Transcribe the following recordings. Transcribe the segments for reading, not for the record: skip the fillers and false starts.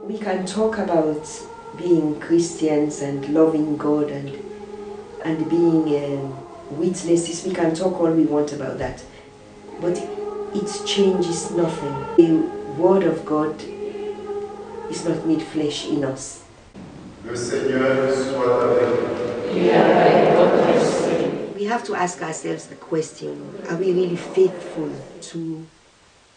We can talk about being Christians and loving God and being witnesses. We can talk all we want about that, but it changes nothing. The Word of God is not made flesh in us. Le Seigneur soit avec vous. We have to ask ourselves the question, are we really faithful to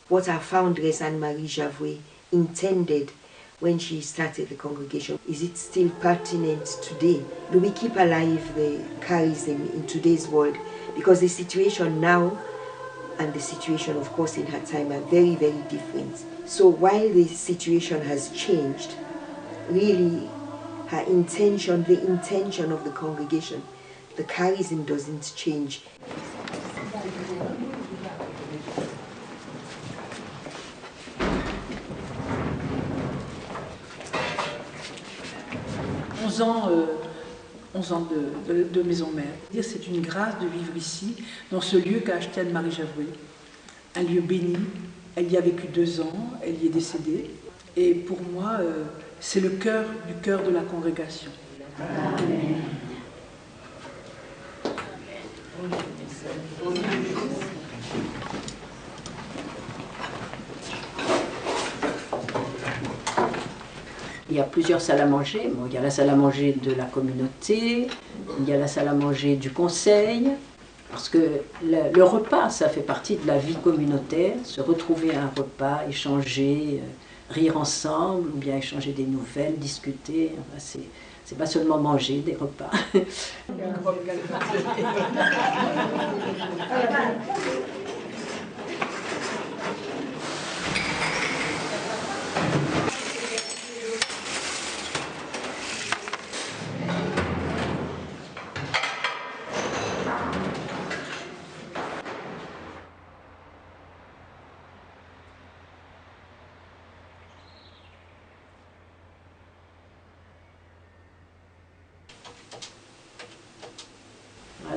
what our foundress Anne-Marie Javoué intended when she started the congregation? Is it still pertinent today? Do we keep alive the charism in today's world? Because the situation now and the situation, of course, in her time are very, very different. So while the situation has changed, really her intention, the intention of the congregation, the charism doesn't change. 11 ans de maison mère. C'est une grâce de vivre ici, dans ce lieu qu'a acheté Anne-Marie Javoué. Un lieu béni. Elle y a vécu 2 ans, elle y est décédée. Et pour moi, c'est le cœur du cœur de la congrégation. Amen. Il y a plusieurs salles à manger. Bon, il y a la salle à manger de la communauté, il y a la salle à manger du conseil, parce que le repas, ça fait partie de la vie communautaire, se retrouver à un repas, échanger, rire ensemble, ou bien échanger des nouvelles, discuter. C'est pas seulement manger des repas.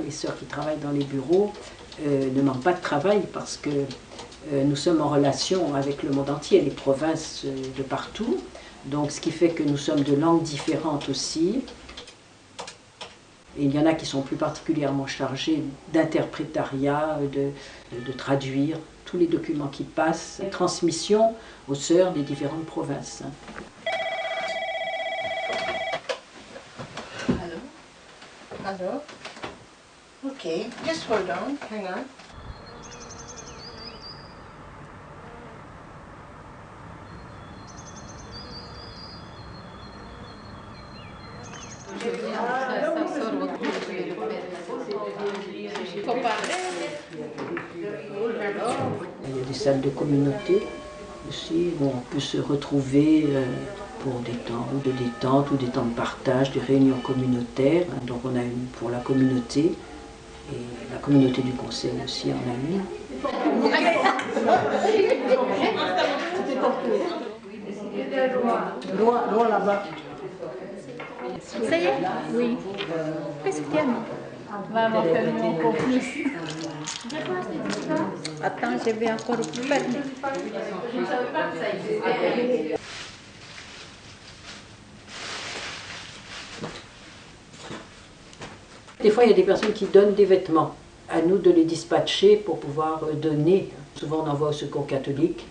Les sœurs qui travaillent dans les bureaux ne manquent pas de travail parce que nous sommes en relation avec le monde entier, les provinces de partout. Donc ce qui fait que nous sommes de langues différentes aussi. Et il y en a qui sont plus particulièrement chargés d'interprétariat, de traduire tous les documents qui passent, transmission aux sœurs des différentes provinces. Hello. Okay, just hold on, hang on. Il y a des salles de communauté aussi où on peut se retrouver pour des temps ou de détente ou des temps de partage, des réunions communautaires. Donc on a une pour la communauté et la communauté du conseil aussi en a une. Loin là-bas. Ça y est? Oui. Qu'est-ce qu'il y a? Va m'en faire encore plus. Attends, je vais encore plus faire. Des fois, il y a des personnes qui donnent des vêtements. À nous de les dispatcher pour pouvoir donner. Souvent, on envoie au secours catholique.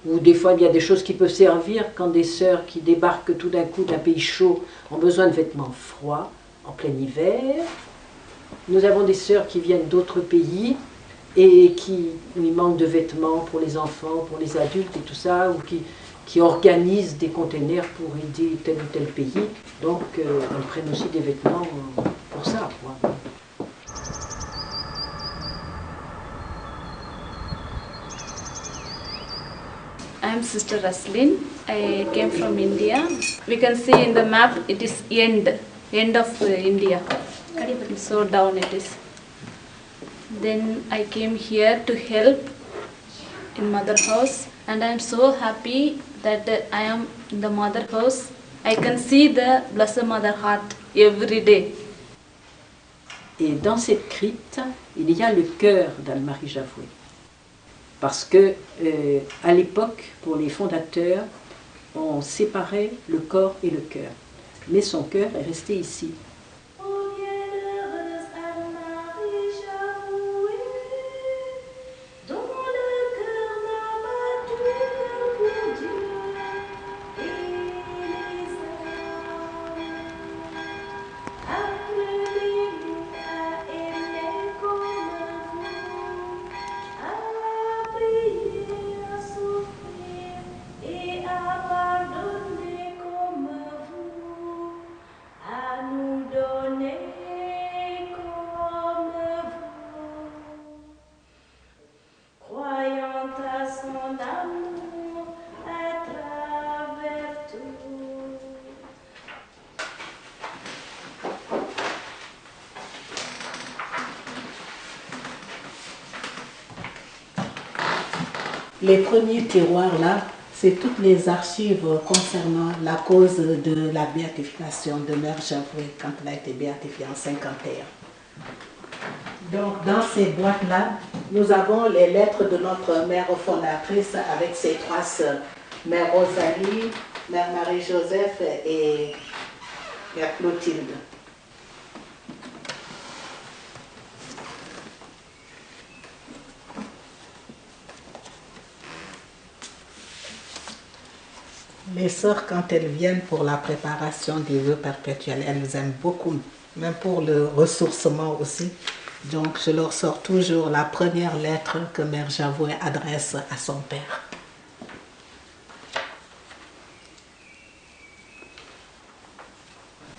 Ou des fois, il y a des choses qui peuvent servir quand des sœurs qui débarquent tout d'un coup d'un pays chaud ont besoin de vêtements froids en plein hiver. Nous avons des sœurs qui viennent d'autres pays et où il manque de vêtements pour les enfants, pour les adultes et tout ça, ou qui organisent des containers pour aider tel ou tel pays. Donc, elles prennent aussi des vêtements pour ça, quoi. I'm Sister Raslin. I came from India. We can see in the map it is end of India. So down it is. Then I came here to help in Mother House, and I am so happy that I am in the Mother House. I can see the Blessed Mother Heart every day. Et dans cette crypte, il y a le cœur d'Anne-Marie Javoué. Parce que, à l'époque, pour les fondateurs, on séparait le corps et le cœur. Mais son cœur est resté ici. Les premiers tiroirs là, c'est toutes les archives concernant la cause de la béatification de Mère Javoué quand elle a été béatifiée en 51. Donc dans ces boîtes-là, nous avons les lettres de notre mère fondatrice avec ses 3 sœurs, Mère Rosalie, Mère Marie-Joseph et Mère Clotilde. Les sœurs, quand elles viennent pour la préparation des vœux perpétuels, elles nous aiment beaucoup, même pour le ressourcement aussi. Donc je leur sors toujours la première lettre que Mère Javoué adresse à son père.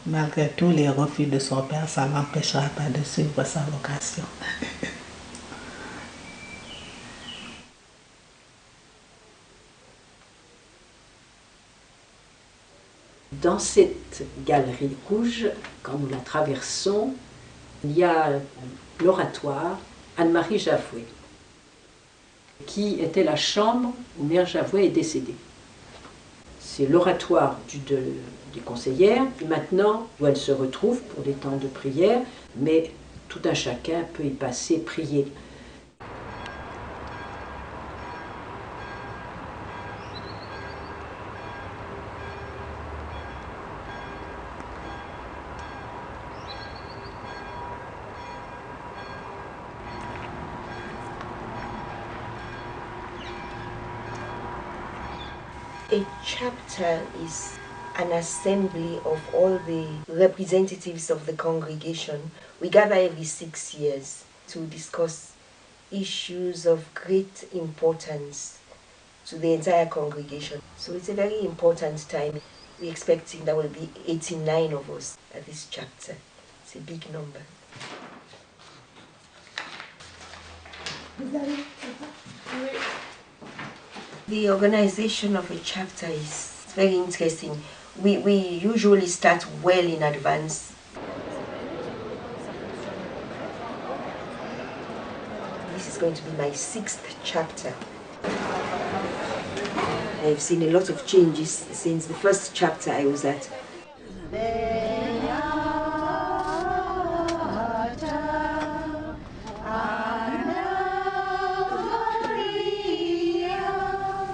Malgré tous les refus de son père, ça ne l'empêchera pas de suivre sa vocation. Dans cette galerie rouge, quand nous la traversons, il y a l'oratoire Anne-Marie Javoué, qui était la chambre où Mère Javoué est décédée. C'est l'oratoire des conseillères, maintenant où elle se retrouve pour des temps de prière, mais tout un chacun peut y passer, prier. A chapter is an assembly of all the representatives of the congregation. We gather every 6 years to discuss issues of great importance to the entire congregation. So it's a very important time. We're expecting there will be 89 of us at this chapter. It's a big number. The organization of a chapter is very interesting. We usually start well in advance. This is going to be my 6th chapter. I've seen a lot of changes since the first chapter I was at.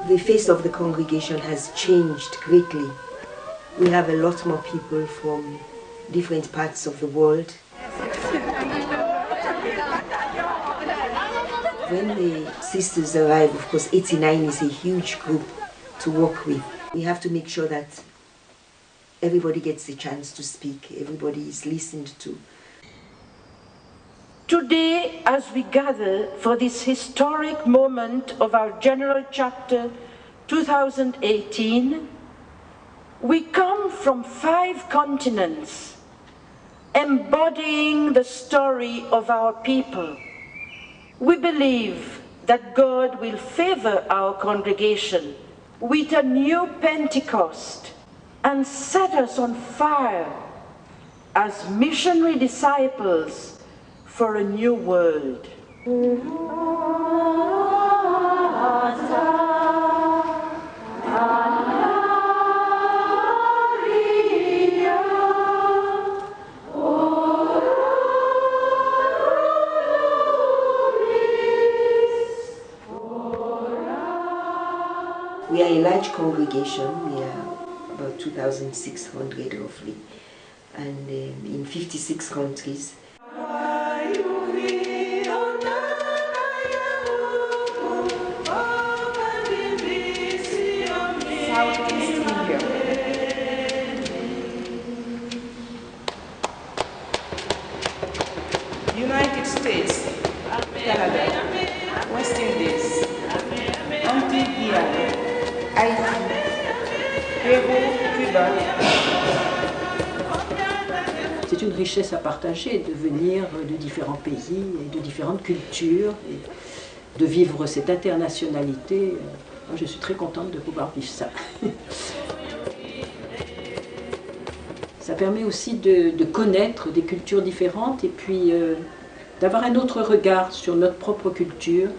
The face of the congregation has changed greatly. We have a lot more people from different parts of the world. When the sisters arrive, of course, 89 is a huge group to work with. We have to make sure that everybody gets a chance to speak, everybody is listened to. Today, as we gather for this historic moment of our General Chapter 2018, we come from 5 continents, embodying the story of our people. We believe that God will favor our congregation with a new Pentecost and set us on fire as missionary disciples for a new world. We are a large congregation. We are about 2,600 roughly, and in 56 countries. Southeast India. United States, Canada, West Indies, Antigua, Haïti, Pérou, Cuba. C'est une richesse à partager de venir de différents pays et de différentes cultures et de vivre cette internationalité. Moi, je suis très contente de pouvoir vivre ça. Ça permet aussi de connaître des cultures différentes et puis d'avoir un autre regard sur notre propre culture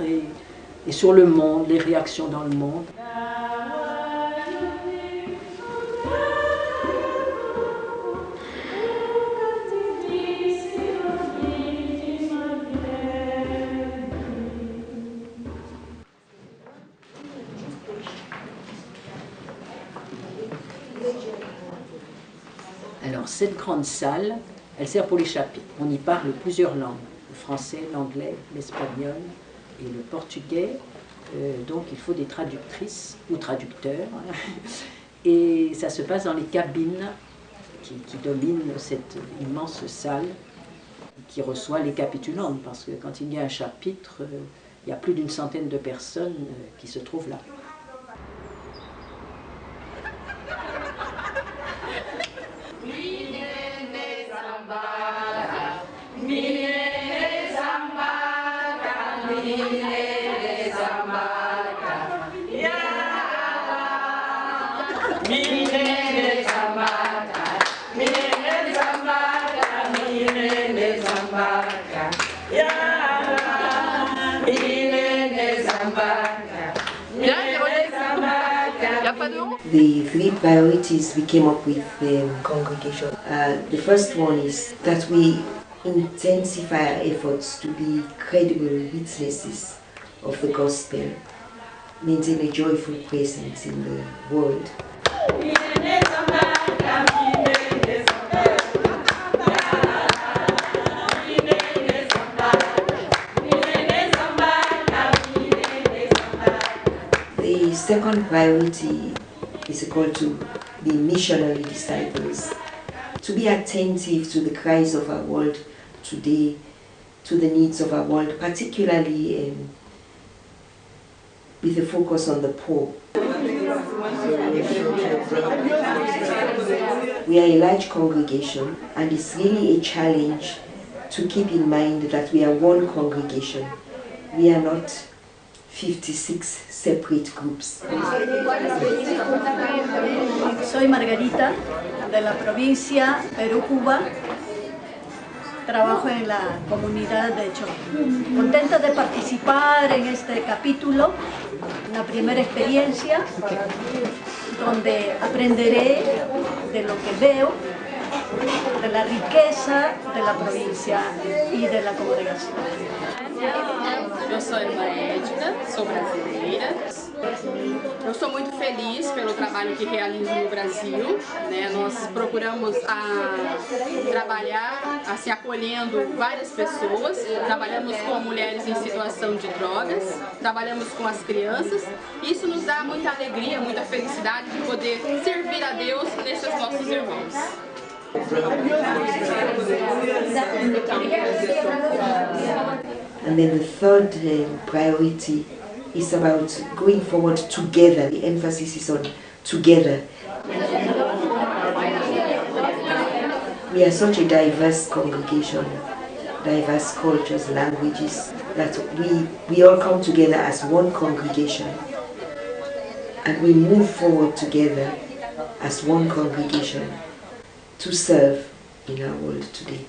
et sur le monde, les réactions dans le monde. Alors, cette grande salle, elle sert pour les chapitres. On y parle plusieurs langues, le français, l'anglais, l'espagnol et le portugais. Donc, il faut des traductrices ou traducteurs. Et ça se passe dans les cabines qui dominent cette immense salle qui reçoit les capitulantes. Parce que quand il y a un chapitre, il y a plus d'une centaine de personnes qui se trouvent là. The three priorities we came up with the congregation. The first one is that we intensify our efforts to be credible witnesses of the gospel, maintain a joyful presence in the world. The second priority is a call to be missionary disciples, to be attentive to the cries of our world today, to the needs of our world, particularly with a focus on the poor. We are a large congregation, and it's really a challenge to keep in mind that we are one congregation. We are not 56 separate groups. Soy Margarita, de la provincia Perú-Cuba. Trabajo en la comunidad de Chocó. Contenta de participar en este capítulo, una primera experiencia donde aprenderé de lo que veo, de la riqueza de la provincia y de la congregación. Eu sou irmã Edna, sou brasileira. Eu sou muito feliz pelo trabalho que realizo no Brasil, né? Nós procuramos trabalhar assim, acolhendo várias pessoas, trabalhamos com mulheres em situação de drogas, trabalhamos com as crianças. Isso nos dá muita alegria, muita felicidade de poder servir a Deus nesses nossos irmãos. And then the third priority is about going forward together. The emphasis is on together. We are such a diverse congregation, diverse cultures, languages, that we all come together as one congregation. And we move forward together as one congregation to serve in our world today.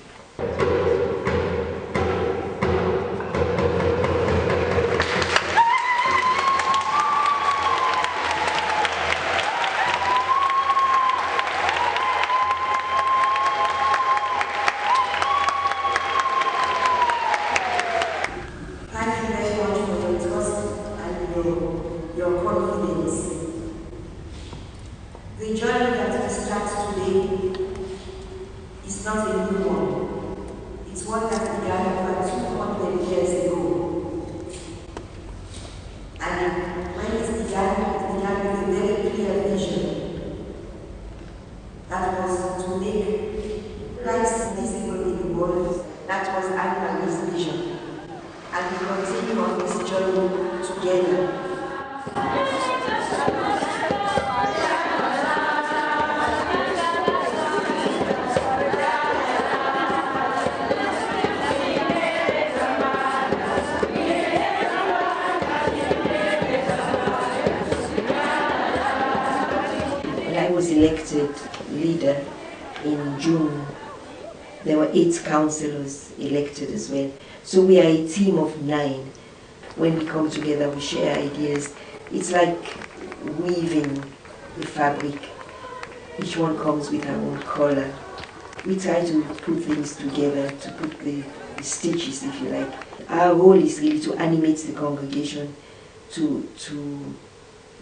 Thank you very much for your trust and your confidence The journey that we start today is not a new one. It's one that began over 200 years ago. And when it began with a very clear vision. That was to make Christ visible in the world. That was Anne-Marie's vision. And we continue on this journey together. I was elected leader in June. There were 8 councillors elected as well. So we are a team of 9. When we come together, we share ideas. It's like weaving the fabric. Each one comes with her own color. We try to put things together, to put the stitches, if you like. Our role is really to animate the congregation, to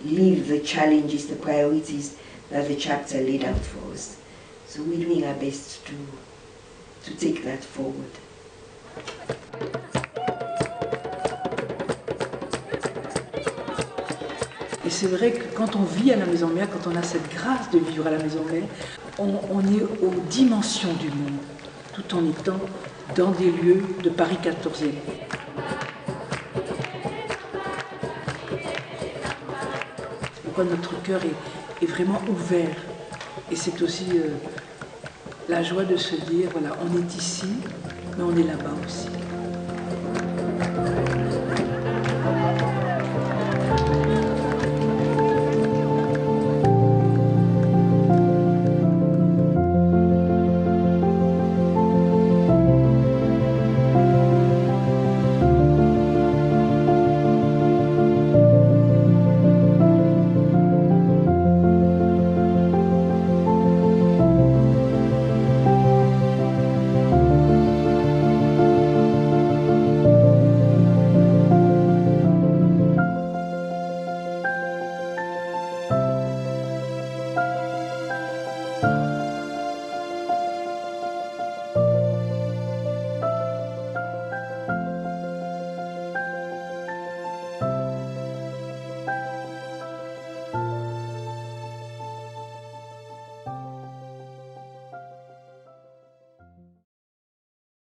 live the challenges, the priorities that the chapter laid out for us. So we're doing our best to take that forward. Et c'est vrai que quand on vit à la Maison Mère, quand on a cette grâce de vivre à la Maison Mère, on est aux dimensions du monde, tout en étant dans des lieux de Paris 14e. C'est pourquoi notre cœur est vraiment ouvert. Et c'est aussi la joie de se dire, voilà, on est ici, mais on est là-bas aussi.